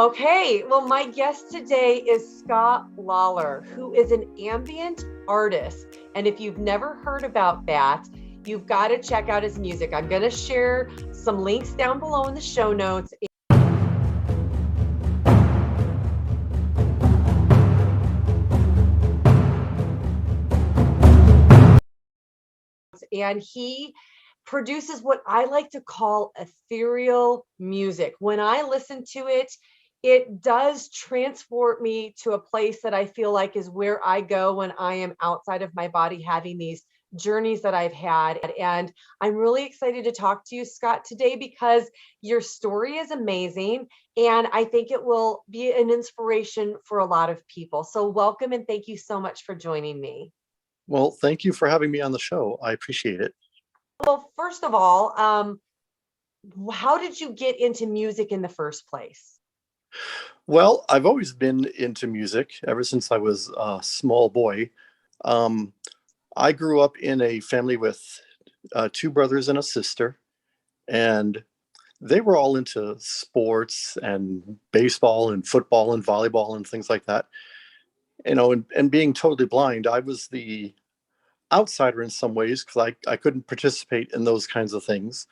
Okay, well, my guest today is Scott Lawlor, who is an ambient artist. And if you've never heard about that, you've got to check out his music. I'm going to share some links down below in the show notes. And he produces what I like to call ethereal music. When I listen to it, it does transport me to a place that I feel like is where I go when I am outside of my body, having these journeys that I've had. And I'm really excited to talk to you, Scott, today because your story is amazing. And I think it will be an inspiration for a lot of people. So welcome and thank you so much for joining me. Well, thank you for having me on the show. I appreciate it. Well, first of all, how did you get into music in the first place? Well, I've always been into music ever since I was a small boy. Um, I grew up in a family with two brothers and a sister, and they were all into sports and baseball and football and volleyball and things like that. And being totally blind, I was the outsider in some ways because I couldn't participate in those kinds of things.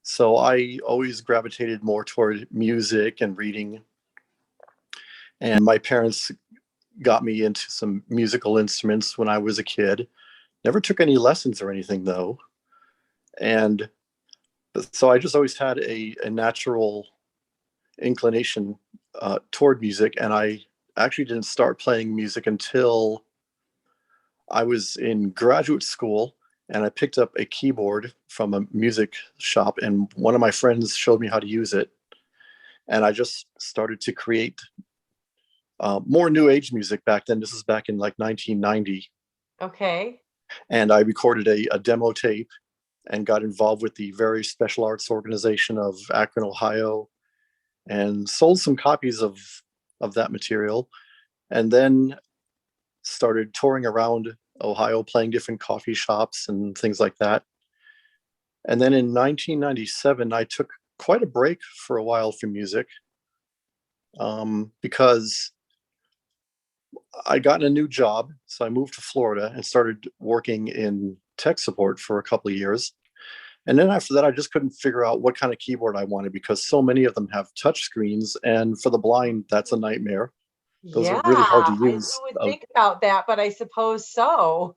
So I always gravitated more toward music and reading. And my parents got me into some musical instruments when I was a kid. Never took any lessons or anything though. And so I just always had a natural inclination toward music. And I actually didn't start playing music until I was in graduate school, and I picked up a keyboard from a music shop, and one of my friends showed me how to use it. And I just started to create more new age music back then. This is back in like 1990. Okay. And I recorded a demo tape and got involved with the very special arts organization of Akron, Ohio, and sold some copies of that material. And then started touring around Ohio, playing different coffee shops and things like that. And then in 1997, I took quite a break for a while from music because I got a new job. So I moved to Florida and started working in tech support for a couple of years. And then after that, I just couldn't figure out what kind of keyboard I wanted because so many of them have touch screens. And for the blind, that's a nightmare. Those are Yeah, really hard to I use. would think about that, but I suppose so.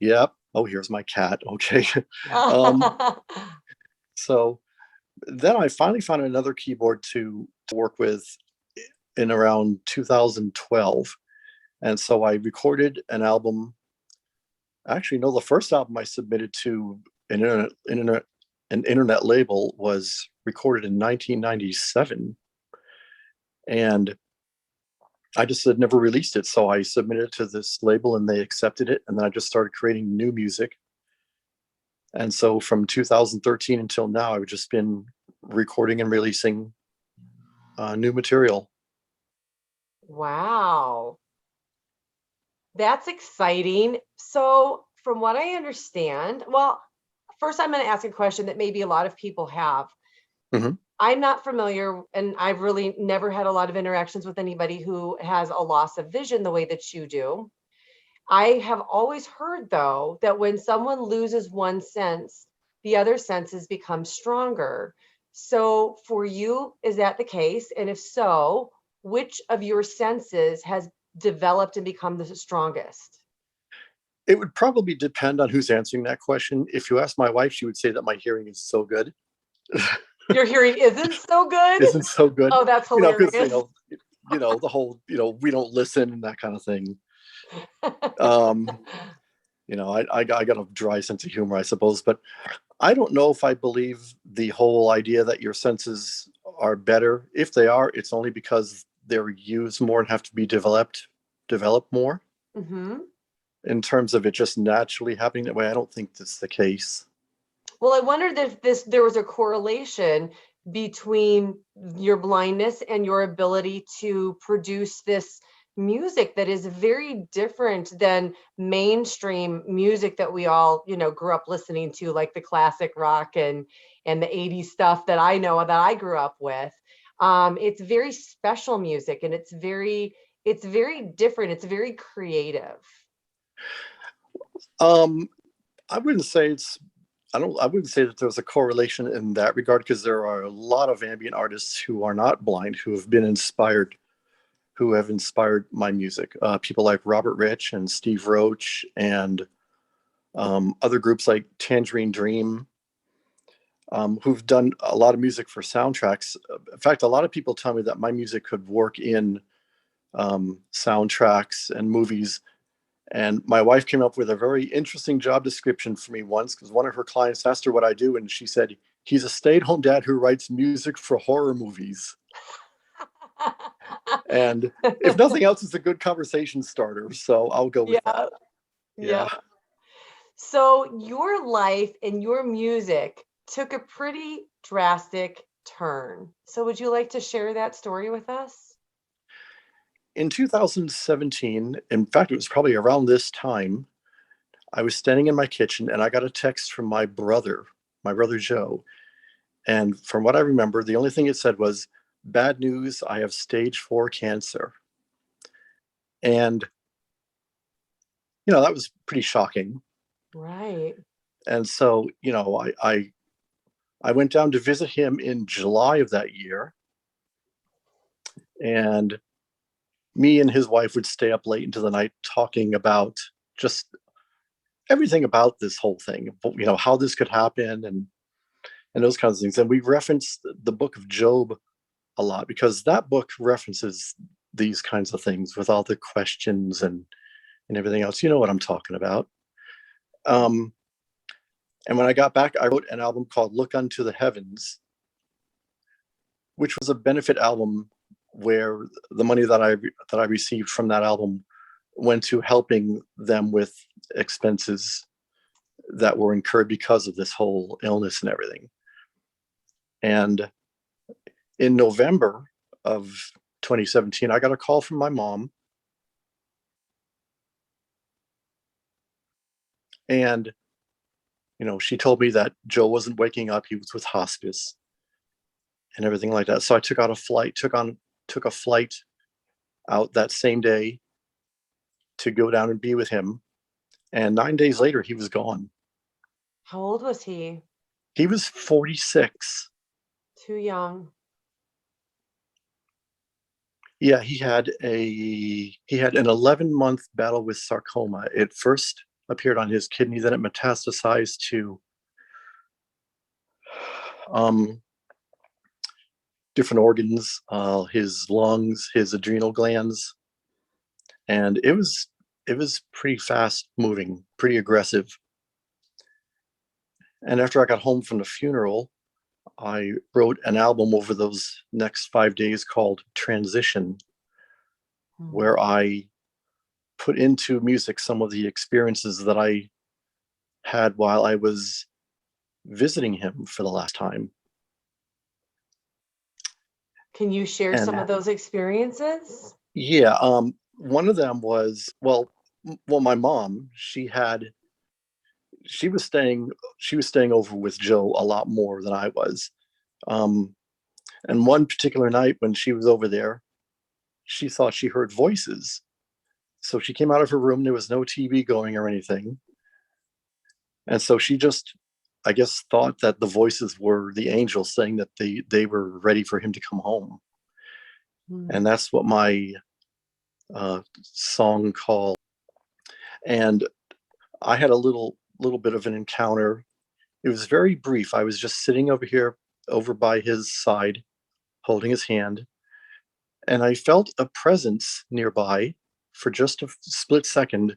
Yep. Oh, here's my cat. Okay. um, so then I finally found another keyboard to work with in around 2012. And so I recorded an album. Actually, no, the first album I submitted to an internet label was recorded in 1997. And I just had never released it. So I submitted it to this label and they accepted it. And then I just started creating new music. And so from 2013 until now, I've just been recording and releasing new material. Wow. That's exciting. So, from what I understand, well, first I'm going to ask a question that maybe a lot of people have. Mhm. I'm not familiar, and I've really never had a lot of interactions with anybody who has a loss of vision the way that you do. I have always heard, though, that when someone loses one sense, the other senses become stronger. So, for you, is that the case? And if so, which of your senses has developed and become the strongest? It would probably depend on who's answering that question. If you ask my wife, she would say that my hearing is so good. Your hearing isn't so good? Isn't so good, Oh, that's because hilarious. the whole we don't listen and that kind of thing. Um, I got a dry sense of humor, I suppose, but I don't know if I believe the whole idea that your senses are better. If they are, it's only because they're used more and have to be developed more. Hmm. In terms of it just naturally happening that way, I don't think that's the case. Well, I wondered if there was a correlation between your blindness and your ability to produce this music that is very different than mainstream music that we all, grew up listening to, like the classic rock and the 80s stuff that I know that I grew up with. It's very special music, and it's very different. It's very creative. I wouldn't say I wouldn't say that there's a correlation in that regard, because there are a lot of ambient artists who are not blind who have been inspired, who have inspired my music. People like Robert Rich and Steve Roach, and other groups like Tangerine Dream, who've done a lot of music for soundtracks. In fact, a lot of people tell me that my music could work in soundtracks and movies. And my wife came up with a very interesting job description for me once, because one of her clients asked her what I do, and she said, "He's a stay-at-home dad who writes music for horror movies." And if nothing else, it's a good conversation starter. So I'll go with Yeah, that. yeah. Yeah. So your life and your music took a pretty drastic turn. So would you like to share that story with us? In 2017, in fact, it was probably around this time, I was standing in my kitchen and I got a text from my brother Joe. And from what I remember, the only thing it said was, "Bad news, I have stage 4 cancer." And, that was pretty shocking. Right. And so, I went down to visit him in July of that year. And me and his wife would stay up late into the night talking about just everything about this whole thing, how this could happen, and those kinds of things. And we referenced the book of Job a lot, because that book references these kinds of things with all the questions and everything else. You know what I'm talking about. Um, and when I got back, I wrote an album called Look Unto the Heavens, which was a benefit album where the money that I received from that album went to helping them with expenses that were incurred because of this whole illness and everything. And in November of 2017, I got a call from my mom, and she told me that Joe wasn't waking up; he was with hospice and everything like that. So I took out a flight, took a flight out that same day to go down and be with him. And 9 days later, he was gone. How old was he? He was 46. Too young. Yeah, he had an 11-month battle with sarcoma. It first appeared on his kidney, then it metastasized to um, different organs, his lungs, his adrenal glands, and it was pretty fast moving, pretty aggressive. And after I got home from the funeral, I wrote an album over those next 5 days called Transition, Hmm. where I put into music some of the experiences that I had while I was visiting him for the last time. Can you share some And of those experiences? yeah, one of them was, well, my mom, she was staying over with Joe a lot more than I was. Um, and one particular night when she was over there, she thought she heard voices. So she came out of her room. There was no TV going or anything. And so she just, I guess, thought that the voices were the angels saying that they were ready for him to come home. Hmm. And that's what my song called. And I had a little bit of an encounter. It was very brief. I was just sitting over here, over by his side, holding his hand, and I felt a presence nearby for just a split second.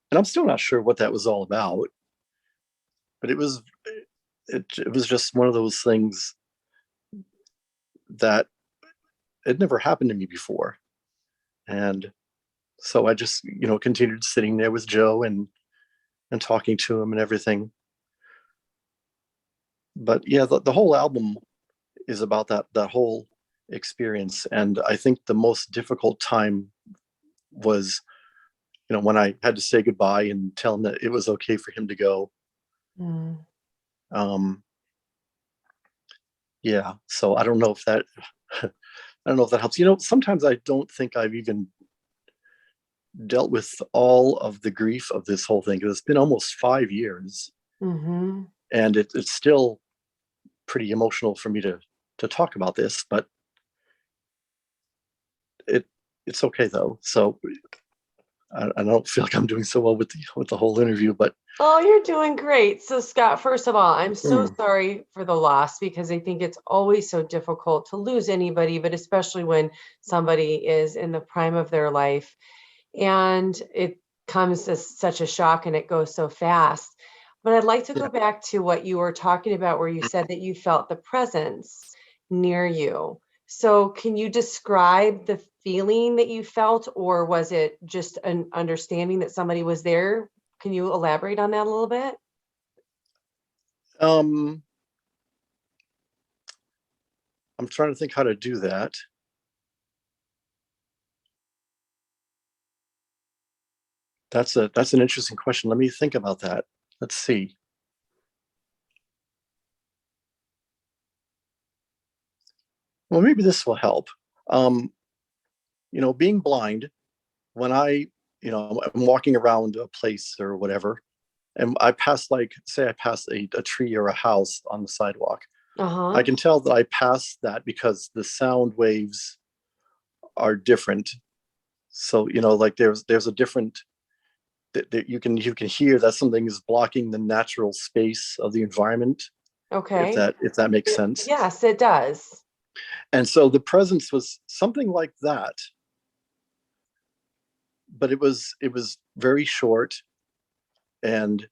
And I'm still not sure what that was all about, but it was just one of those things that it never happened to me before. And so I just, continued sitting there with Joe and talking to him and everything. But yeah, the whole album is about that whole experience. And I think the most difficult time was, when I had to say goodbye and tell him that it was okay for him to go. Hmm. Um, Yeah. So I don't know if that I don't know if that helps. Sometimes I don't think I've even dealt with all of the grief of this whole thing, because it's been almost 5 years, Mm-hmm. and it's still pretty emotional for me to talk about this, but it it's okay though. So I don't feel like I'm doing so well with the whole interview, but Oh, you're doing great. So, Scott, first of all, I'm so mm, sorry for the loss because I think it's always so difficult to lose anybody, but especially when somebody is in the prime of their life and it comes as such a shock and it goes so fast. But I'd like to yeah. go back to what you were talking about, where you said that you felt the presence near you. So, can you describe the feeling that you felt, or was it just an understanding that somebody was there? Can you elaborate on that a little bit? Um, I'm trying to think how to do that. That's an interesting question. Let me think about that. Let's see. Well, maybe this will help. Um, being blind, when I'm walking around a place or whatever, and I pass, like, say I pass a tree or a house on the sidewalk, I Uh-huh. can tell that I pass that because the sound waves are different. So, like there's a different that you can hear that something is blocking the natural space of the environment, if Okay. that makes sense. Yes, it does. And so the presence was something like that, but it was very short and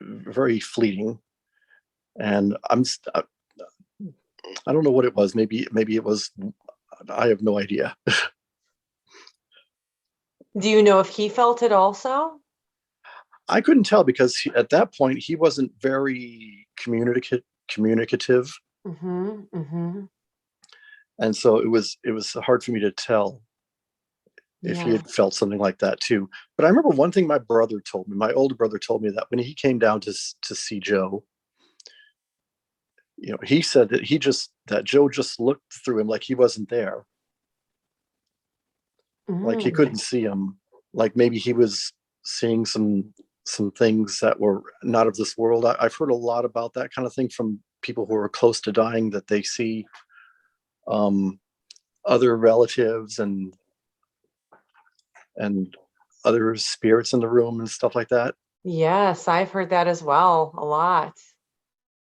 very fleeting. And I don't know what it was. Maybe it was. I have no idea. Do you know if he felt it also? I couldn't tell because at that point he wasn't very communicative, Mm-hmm. Mm-hmm. and so it was hard for me to tell if he Yeah. had felt something like that too. But I remember one thing my older brother told me, that when he came down to see Joe, he said that Joe just looked through him like he wasn't there, like he Mm. couldn't see him, like maybe he was seeing some things that were not of this world. I've heard a lot about that kind of thing from people who are close to dying, that they see um, other relatives and other spirits in the room and stuff like that. Yes, I've heard that as well, a lot.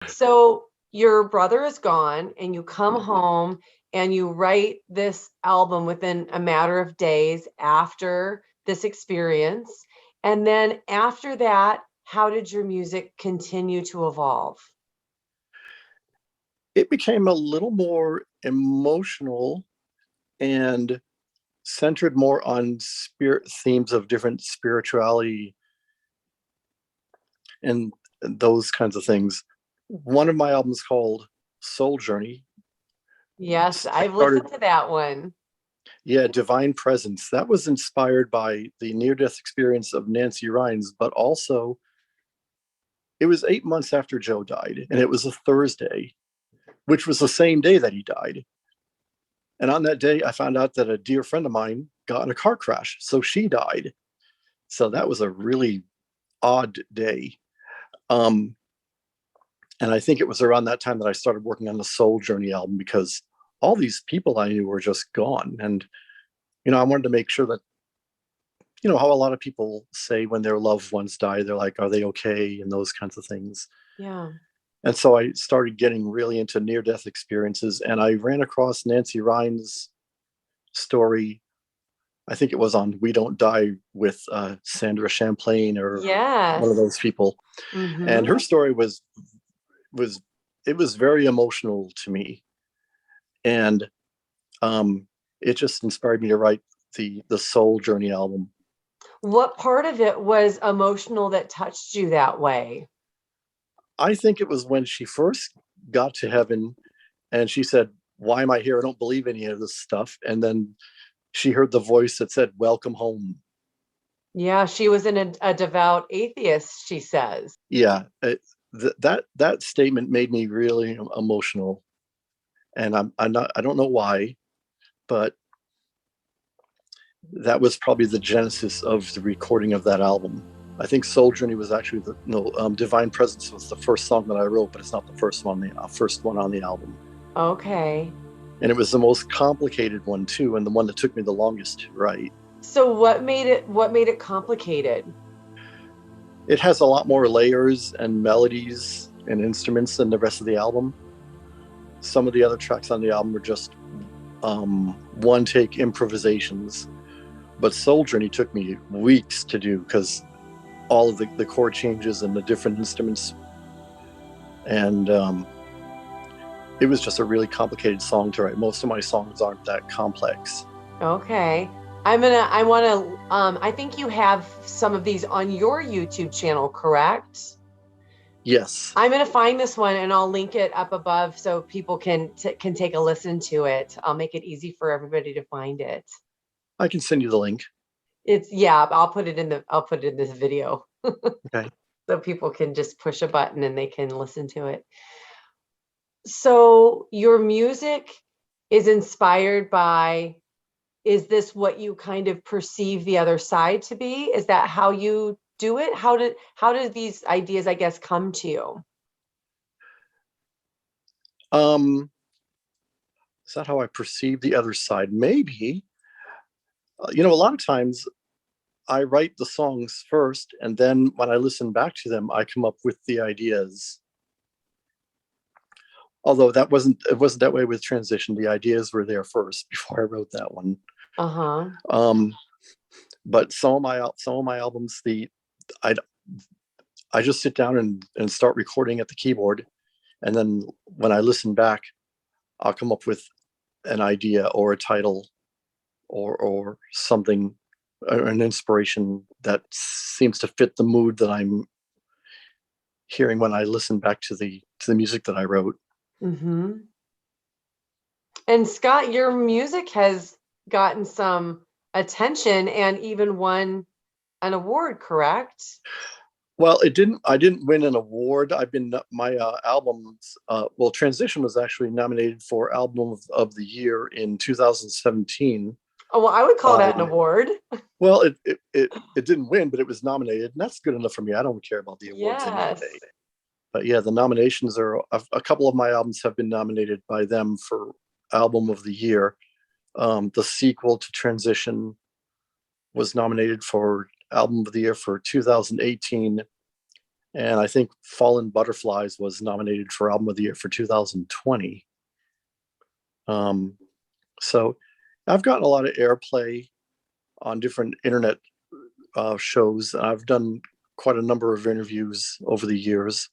So your brother is gone and you come home and you write this album within a matter of days after this experience. And then after that, how did your music continue to evolve? It became a little more emotional and centered more on spirit themes of different spirituality and those kinds of things. One of my albums, called Soul Journey, Yes, I've started, listened to that one. yeah, Divine Presence. That was inspired by the near-death experience of Nancy Rhines, but also it was 8 months after Joe died, and it was a Thursday, which was the same day that he died. And on that day, I found out that a dear friend of mine got in a car crash, so she died. So that was a really odd day. Um, and I think it was around that time that I started working on the Soul Journey album, because all these people I knew were just gone. And, I wanted to make sure that, how a lot of people say when their loved ones die, they're like, are they okay? And those kinds of things. Yeah. And so I started getting really into near death experiences. And I ran across Nancy Rhines' story. I think it was on We Don't Die with Sandra Champlain, or one of Yes. those people. And Mm-hmm. her story was it was very emotional to me. And it just inspired me to write the Soul Journey album. What part of it was emotional that touched you that way? I think it was when she first got to heaven and she said, "Why am I here? I don't believe any of this stuff." And then she heard the voice that said, "Welcome home." Yeah, she was a devout atheist, she says. Yeah, that statement made me really emotional. and I don't know why, but that was probably the genesis of the recording of that album. I think Soul Journey was actually Divine Presence was the first song that I wrote, but it's not the first one on the album. Okay. And it was the most complicated one too, and the one that took me the longest to write. So what made it complicated? It has a lot more layers and melodies and instruments than the rest of the album. Some of the other tracks on the album were just one take improvisations, but Soul Journey took me weeks to do because all of the chord changes and the different instruments, and it was just a really complicated song to write. Most of my songs aren't that complex. Okay. I think you have some of these on your YouTube channel, correct? Yes. I'm going to find this one and I'll link it up above so people can take a listen to it. I'll make it easy for everybody to find it. I can send you the link. I'll put it in this video. Okay. So people can just push a button and they can listen to it. So your music is inspired by, is this what you kind of perceive the other side to be? Is that how you do it? How did these ideas, I guess, come to you? Is that how I perceive the other side? Maybe. A lot of times I write the songs first, and then when I listen back to them, I come up with the ideas. Although it wasn't that way with Transition. The ideas were there first before I wrote that one. But some of my albums, I just sit down and start recording at the keyboard, and then when I listen back, I'll come up with an idea or a title or something, an inspiration that seems to fit the mood that I'm hearing when I listen back to the music that I wrote. Mm-hmm. And Scott, your music has gotten some attention and even won an award, correct? Well, I didn't win an award. My albums. Transition was actually nominated for Album of the Year in 2017. Oh, well, I would call that an award. Well, it didn't win, but it was nominated, and that's good enough for me. I don't care about the awards anyway. But yeah, the nominations are a couple of my albums have been nominated by them for Album of the Year. The sequel to Transition was nominated for Album of the Year for 2018, and I think Fallen Butterflies was nominated for Album of the Year for 2020. So I've gotten a lot of airplay on different internet shows. I've done quite a number of interviews over the years.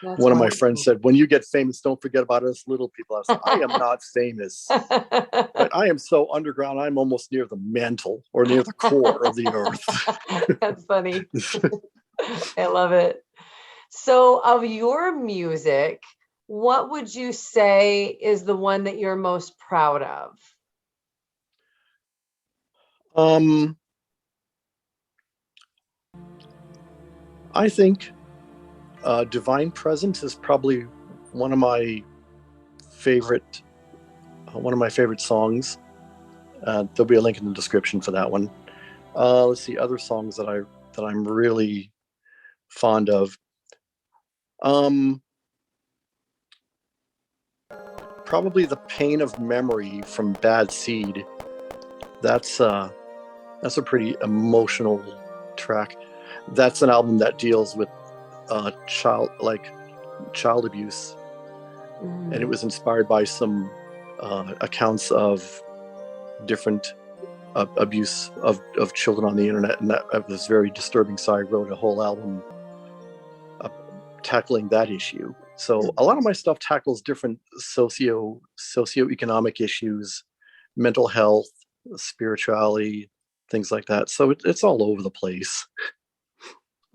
One of my friends said, "When you get famous, don't forget about us little people." I said, "I am not famous. I am so underground. I'm almost near the mantle or near the core of the earth." That's funny. I love it. So of your music, what would you say is the one that you're most proud of? I think Divine Presence is probably one of my favorite songs. There'll be a link in the description for that one. Let's see other songs that I'm really fond of. Probably The Pain of Memory from Bad Seed. That's a pretty emotional track. That's an album that deals with child abuse, and it was inspired by some accounts of different abuse of children on the internet, and that was very disturbing. So I wrote a whole album tackling that issue. So a lot of my stuff tackles different socioeconomic issues, mental health, spirituality, things like that. So it's all over the place.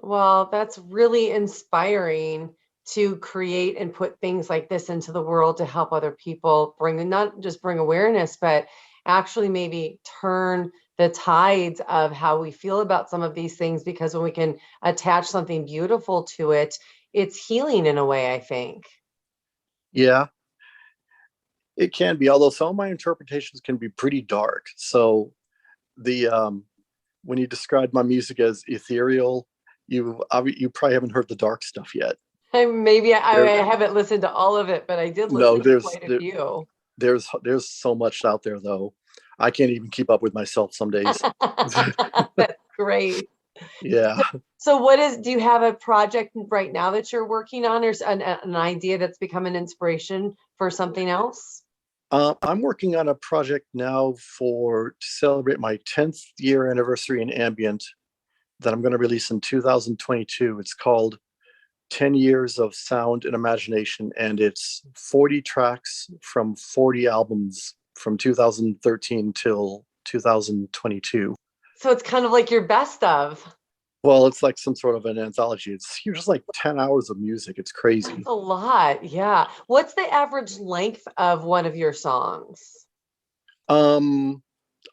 Well, that's really inspiring to create and put things like this into the world to help other people not just bring awareness, but actually maybe turn the tides of how we feel about some of these things, because when we can attach something beautiful to it, it's healing in a way, I think. Yeah. It can be, although some of my interpretations can be pretty dark. So the when you described my music as ethereal, you probably haven't heard the dark stuff yet. Maybe There, I haven't listened to all of it, but I did no, listen to quite a few. there's so much out there though. I can't even keep up with myself some days. That's great. Yeah. So do you have a project right now that you're working on, or an idea that's become an inspiration for something else? I'm working on a project now to celebrate my 10th year anniversary in Ambient that I'm going to release in 2022. It's called 10 Years of Sound and Imagination, and it's 40 tracks from 40 albums from 2013 till 2022. So it's kind of like your best of. Well, it's like some sort of an anthology. It's just like 10 hours of music. It's crazy. That's a lot. Yeah. What's the average length of one of your songs? Um,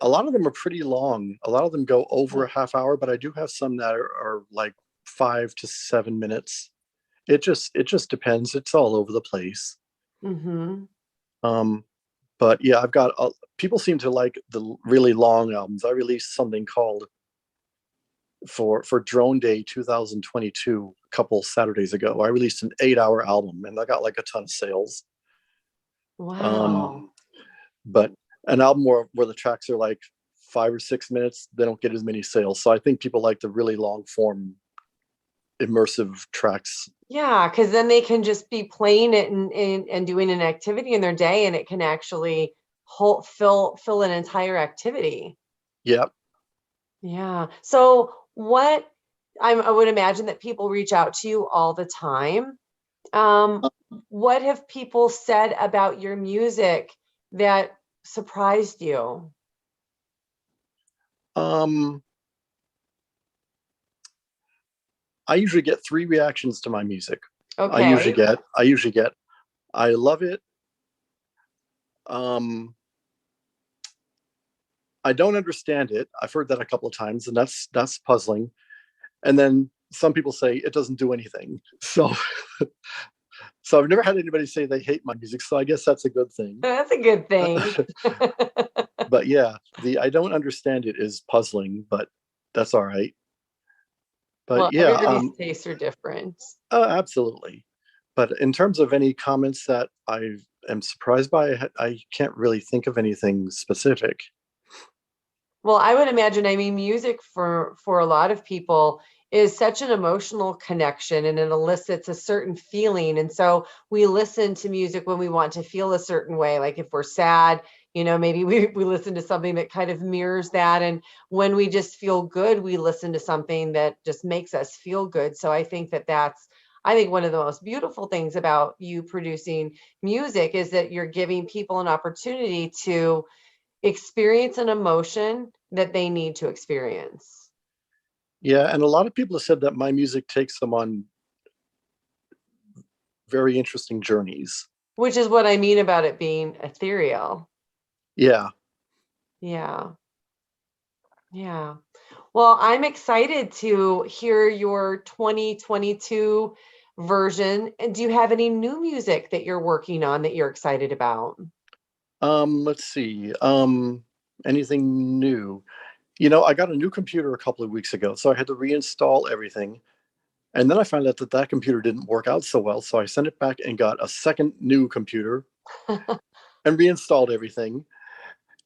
a lot of them are pretty long. A lot of them go over a half hour, but I do have some that are like 5 to 7 minutes. It just depends. It's all over the place. Mm-hmm. Um, but yeah, people seem to like the really long albums. I released something called for Drone Day 2022 a couple Saturdays ago. I released an 8-hour album and I got like a ton of sales. Wow. But an album where the tracks are like 5 or 6 minutes, they don't get as many sales. So I think people like the really long form immersive tracks. Yeah, because then they can just be playing it and doing an activity in their day, and it can actually fill an entire activity. Yeah. Yeah. So I would imagine that people reach out to you all the time. What have people said about your music that surprised you? Um, I usually get 3 reactions to my music. Okay. I usually get, I love it. Um, I don't understand it. I've heard that a couple of times, and that's puzzling. And then some people say it doesn't do anything. So I've never had anybody say they hate my music. So I guess that's a good thing. That's a good thing. But yeah, the I don't understand it is puzzling, but that's all right. But Well, yeah, everybody's tastes are different. absolutely. But in terms of any comments that I am surprised by, I can't really think of anything specific. Well, I would imagine, I mean, music for a lot of people is such an emotional connection, and it elicits a certain feeling. And so we listen to music when we want to feel a certain way. Like if we're sad, maybe we listen to something that kind of mirrors that. And when we just feel good, we listen to something that just makes us feel good. So I think one of the most beautiful things about you producing music is that you're giving people an opportunity to experience an emotion that they need to experience. Yeah, and a lot of people have said that my music takes them on very interesting journeys. Which is what I mean about it being ethereal. Yeah. Yeah. Yeah. Well, I'm excited to hear your 2022 version. And do you have any new music that you're working on that you're excited about? Let's see. Anything new? I got a new computer a couple of weeks ago, so I had to reinstall everything. And then I found out that that computer didn't work out so well, so I sent it back and got a second new computer and reinstalled everything.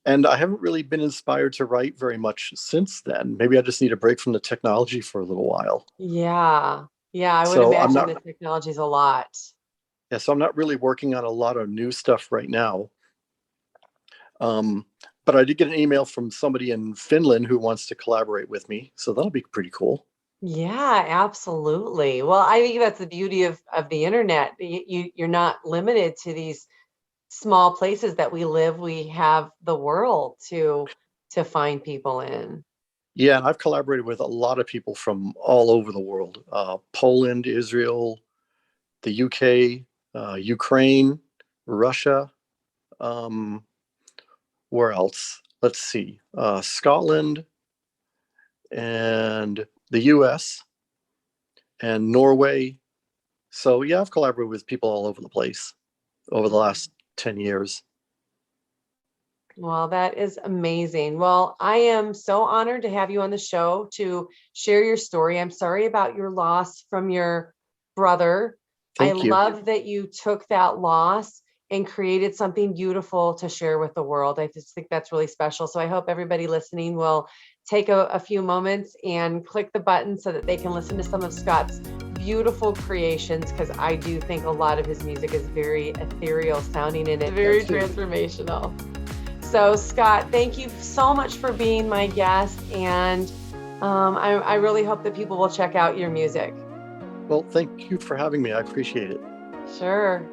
And I haven't really been inspired to write very much since then. Maybe I just need a break from the technology for a little while. Yeah. Yeah, I would So I'm imagine not, the technology is a lot. yeah, so I'm not really working on a lot of new stuff right now. But I did get an email from somebody in Finland who wants to collaborate with me, so that'll be pretty cool. Yeah, absolutely. Well, I think that's the beauty of the internet. You're not limited to these small places that we live. We have the world to find people in. Yeah, and I've collaborated with a lot of people from all over the world: Poland, Israel, the UK, Ukraine, Russia. Um, where else? Let's see, Scotland and the US and Norway. So yeah, I've collaborated with people all over the place over the last 10 years. Well, that is amazing. Well, I am so honored to have you on the show to share your story. I'm sorry about your loss from your brother. I Thank you. love that you took that loss and created something beautiful to share with the world. I just think that's really special. So I hope everybody listening will take a few moments and click the button so that they can listen to some of Scott's beautiful creations, because I do think a lot of his music is very ethereal sounding and it's very transformational. So, Scott, thank you so much for being my guest. And I really hope that people will check out your music. Well, thank you for having me. I appreciate it. Sure.